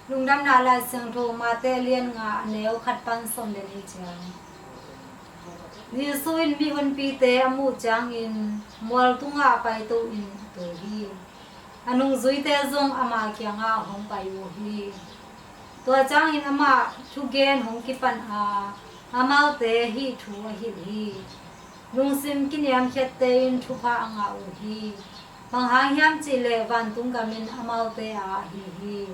Lungdamna Laisiangtho Matthew ngah neo khatpan som den hi chang Jesu in mihonpite amu ciangin mual tungah paito in to hi nungzuite zong amah kiangah hong payo hi to ciangin amah thugen hong kipan amaute hi thu hi Lungsim kiniamkhiatte in thupha ngah hi hiam chile vantung gamin amaute hi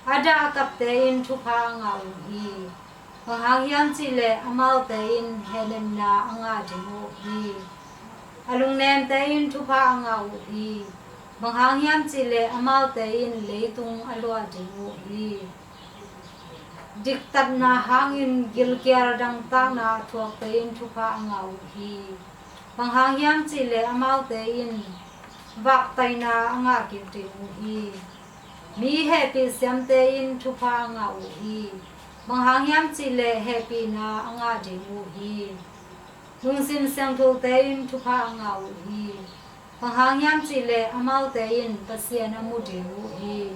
ada kapte in thupha ngah hi hiam chile amaute in hehnepna ngah hi lungnemte in thupha ngah hi hiam chile amaute in leitung luah hi diktat na hangin gilkiar dang ta na thuak te in thupha ngah hi hiam chile amaute in vak taina ngah hi mi happy siamte in thupha ngah hi hiam chile happy na ngah hi Lungsim Misiangthote in thupha ngah hi hiam chile amaute in pasian amude hi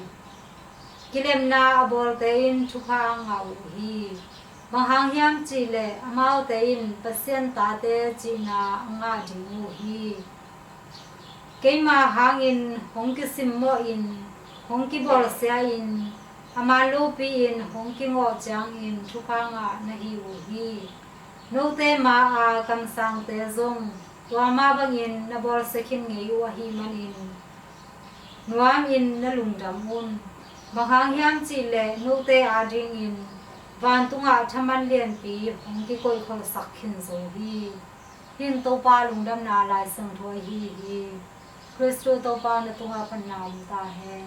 kilemna abolte in thupha ngah hi hiam chile amaute in pasian tate china ngah hi keima hangin hongkisim mo in hongki bol sia in amalupi in hongki ngo ciangin thupha ngah na hi note ma kamsang te zong wama bangin na bol sekhin ngei hi manin nuam in na lungdamun hiam chile note ading in vantung thaman lian pi hongki koi khol sakhin zo hi hin to pa lungdamna Laisiangtho hi Kristo to pa na tunga panna ta hen